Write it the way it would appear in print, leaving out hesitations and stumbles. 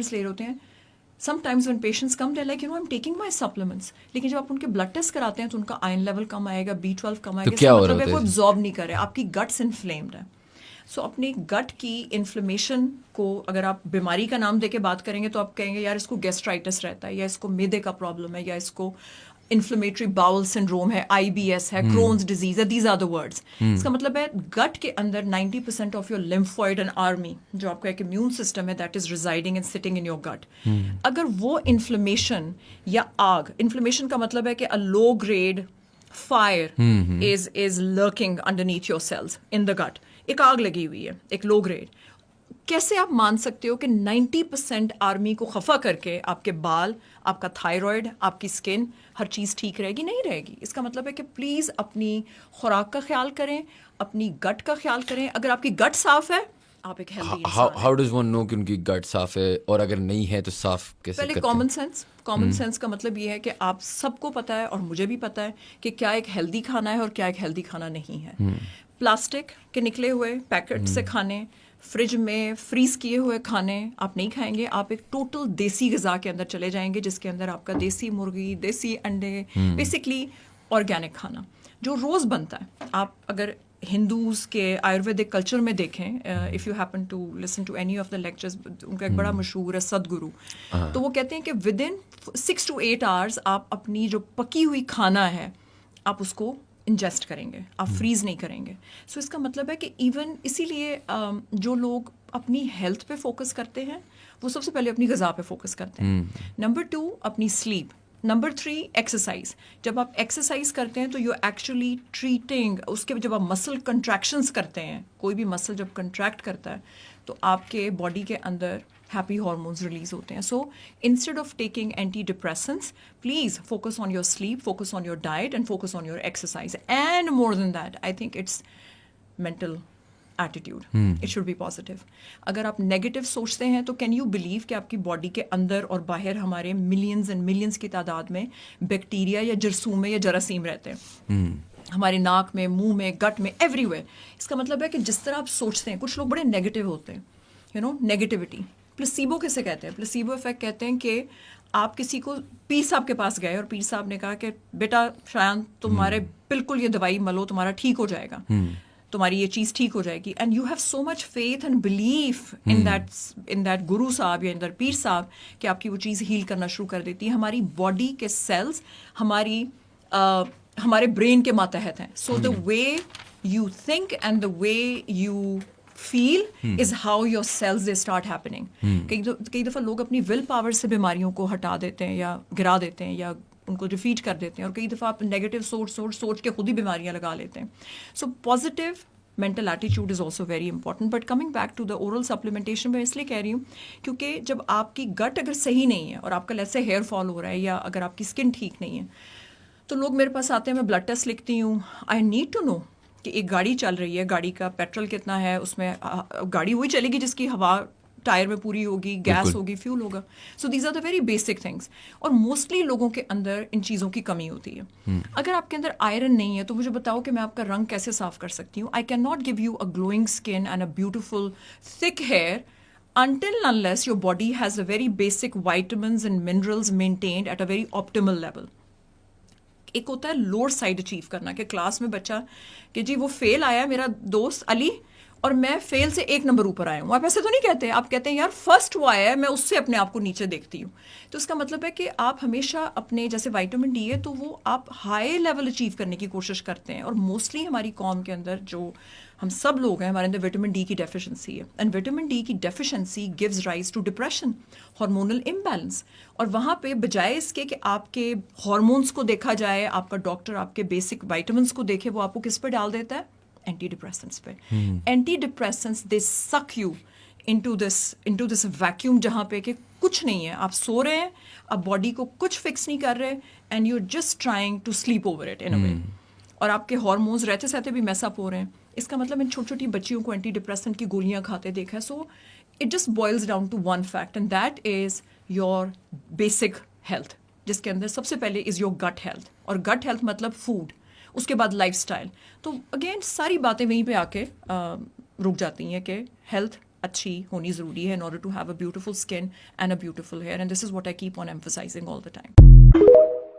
Supplements لے رہے ہوتے ہیں. Sometimes when patients come, they're like, I'm taking my supplements. لیکن جب آپ ان کے بلڈ ٹیسٹ کراتے ہیں تو ان کا آئرن لیول کم آئے گا, B12 کم آئے گا. اس کا مطلب ہے وہ ابزارب نہیں کر رہے, آپ کی گٹس انفلیمڈ ہے. سو اپنی گٹ کی انفلیمیشن کو اگر آپ بیماری کا نام دے کے بات کریں گے تو آپ کہیں گے یار اس کو گیسٹرائٹس رہتا ہے, یا اس کو میدے کا پرابلم ہے, یا اس کو انفلیمیٹری باؤل سنڈروم ہے, IBS ہے, کرونز ڈیزیز ہے. These are the words. اس کا مطلب ہے گٹ کے اندر 90% of your lymphoid and army, جو آپ کا ایک امیون سسٹم ہے, that is residing and sitting in your gut. اگر وہ انفلیمیشن یا آگ, انفلیمیشن کا مطلب ہے کہ a low grade fire is lurking underneath your cells in the gut. ایک آگ لگی ہوئی ہے, ایک لو گریڈ. کیسے آپ مان سکتے ہو کہ 90% آرمی کو خفا کر کے آپ کے بال, آپ کا تھائرائڈ, آپ کی اسکن, ہر چیز ٹھیک رہے گی؟ نہیں رہے گی. اس کا مطلب ہے کہ پلیز اپنی خوراک کا خیال کریں, اپنی گٹ کا خیال کریں. اگر آپ کی گٹ صاف ہے, آپ ایک ہیلدی انسان ہیں. ہاؤ ڈز ون نو کہ ان کی گٹ صاف ہے, اور اگر نہیں ہے تو صاف کیسے کرتے ہیں؟ پہلے کامن سینس کا مطلب یہ ہے کہ آپ سب کو پتہ ہے, اور مجھے بھی پتہ ہے کہ کیا ایک ہیلدی کھانا ہے اور کیا ایک ہیلدی کھانا نہیں ہے. پلاسٹک کے نکلے ہوئے پیکٹ سے کھانے, فریج میں فریز کیے ہوئے کھانے آپ نہیں کھائیں گے. آپ ایک ٹوٹل دیسی غذا کے اندر چلے جائیں گے, جس کے اندر آپ کا دیسی مرغی, دیسی انڈے, بیسکلی آرگینک کھانا جو روز بنتا ہے. آپ اگر ہندوز کے آیورویدک کلچر میں دیکھیں, if you happen to listen to any of the lectures, ان کا ایک بڑا مشہور ہے سدگرو, تو وہ کہتے ہیں کہ ود ان 6 to 8 hours آپ اپنی جو پکی ہوئی کھانا ہے آپ اس کو انجسٹ کریں گے, آپ فریز نہیں کریں گے. سو اس کا مطلب ہے کہ ایون اسی لیے جو لوگ اپنی ہیلتھ پہ فوکس کرتے ہیں وہ سب سے پہلے اپنی غذا پہ فوکس کرتے ہیں. نمبر 2 اپنی سلیپ. Number 3 exercise. جب آپ ایکسرسائز کرتے ہیں تو یو ایکچولی ٹریٹنگ, اس کے جب آپ مسل کنٹریکشنس کرتے ہیں, کوئی بھی مسل جب کنٹریکٹ کرتا ہے تو آپ کے باڈی کے اندر ہیپی ہارمونز ریلیز ہوتے ہیں. So instead of taking anti depressants, please focus on your sleep, focus on your diet, and focus on your exercise. And more than that, I think it's mental attitude. It should be positive. اگر آپ negative سوچتے ہیں تو can you believe کہ آپ کی body کے اندر اور باہر ہمارے ملینز اینڈ ملینز کی تعداد میں بیکٹیریا یا جرثومے یا جراثیم رہتے ہیں ہمارے ناک میں, منہ میں, گٹ میں, ایوری ویئر. اس کا مطلب ہے کہ جس طرح آپ سوچتے ہیں, کچھ لوگ بڑے نیگیٹو ہوتے ہیں, نیگیٹیوٹی. پلسیبو کسے کہتے ہیں؟ پلسیبو افیکٹ کہتے ہیں کہ آپ کسی کو, پیر صاحب کے پاس گئے اور پیر صاحب نے کہا کہ بیٹا شایان تمہارے بالکل یہ دوائی ملو, تمہارا ٹھیک ہو جائے گا, تمہاری یہ چیز ٹھیک ہو جائے گی. And you have so much faith and belief in that guru sahib یا ان دیٹ پیر صاحب کہ آپ کی وہ چیز ہیل کرنا شروع کر دیتی ہے. ہماری باڈی کے سیلس ہمارے برین کے ماتحت ہیں. So the way you think and the way you feel is how your cells they start happening. کئی دفعہ لوگ اپنی ول پاور سے بیماریوں کو ہٹا دیتے ہیں یا گرا دیتے ہیں یا ان کو ڈیفیٹ کر دیتے ہیں, اور کئی دفعہ آپ نیگیٹو سوچ کے خود ہی بیماریاں لگا لیتے ہیں. So positive mental attitude is also very important. But coming back to the oral supplementation, میں اس لیے کہہ رہی ہوں کیونکہ جب آپ کی گٹ اگر صحیح نہیں ہے اور آپ کا ایسے ہیئر فال ہو رہا ہے, یا اگر آپ کی اسکن ٹھیک نہیں ہے, تو لوگ میرے پاس آتے ہیں, میں بلڈ ٹیسٹ لکھتی ہوں. آئی نیڈ ٹو نو کہ ایک گاڑی چل رہی ہے, گاڑی کا پیٹرول کتنا ہے, اس میں گاڑی وہی چلے گی جس کی ہوا ٹائر میں پوری ہوگی, گیس ہوگی, فیول ہوگا. So these are the very basic things. اور موسٹلی لوگوں کے اندر ان چیزوں کی کمی ہوتی ہے. اگر آپ کے اندر آئرن نہیں ہے تو مجھے بتاؤ کہ میں آپ کا رنگ کیسے صاف کر سکتی ہوں. I can not give you a glowing skin and a beautiful تھک hair until unless your body has a very basic vitamins and minerals maintained at a very optimal level. ایک ہوتا ہے لوور سائڈ اچیو کرنا, کہ class میں بچہ کہ جی وہ فیل آیا میرا دوست علی اور میں فیل سے 1 نمبر اوپر آیا ہوں. آپ ایسے تو نہیں کہتے, آپ کہتے ہیں یار فرسٹ وہ آیا ہے, میں اس سے اپنے آپ کو نیچے دیکھتی ہوں. تو اس کا مطلب ہے کہ آپ ہمیشہ اپنے, جیسے وائٹامن ڈی ہے تو وہ آپ ہائی لیول اچیو کرنے کی کوشش کرتے ہیں. اور موسٹلی ہماری قوم کے اندر جو ہم سب لوگ ہیں, ہمارے اندر وٹامن ڈی کی ڈیفیشنسی ہے. اینڈ وٹامن ڈی کی deficiency gives rise to depression, hormonal imbalance. اور وہاں پہ بجائے اس کے کہ آپ کے ہارمونس کو دیکھا جائے, آپ کا ڈاکٹر آپ کے بیسک وائٹامنس کو دیکھے, وہ آپ کو کس پہ ڈال دیتا ہے؟ اینٹی ڈپریسنٹس پہ. اینٹی ڈپریسنٹس دے سک یو انٹو دس ویکیوم, جہاں پہ کہ کچھ نہیں ہے, آپ سو رہے ہیں, آپ باڈی کو کچھ فکس نہیں کر رہے, and you are just trying to sleep over it in a way, اور آپ کے ہارمونز رہتے سہتے بھی میس اپ ہو رہے ہیں. اس کا مطلب ان چھوٹی چھوٹی بچیوں کو اینٹی ڈپریسنٹ کی گولیاں کھاتے دیکھا ہے. So it just boils down to one fact, and that is your basic health, جس کے اندر سب سے پہلے از یور گٹ ہیلتھ. اور گٹ ہیلتھ مطلب فوڈ, اس کے بعد لائف اسٹائل. تو اگین ساری باتیں وہیں پہ آ کے رک جاتی ہیں کہ ہیلتھ اچھی ہونی ضروری ہے in order to have a beautiful skin and a beautiful hair, and this is what I keep on emphasizing all the time.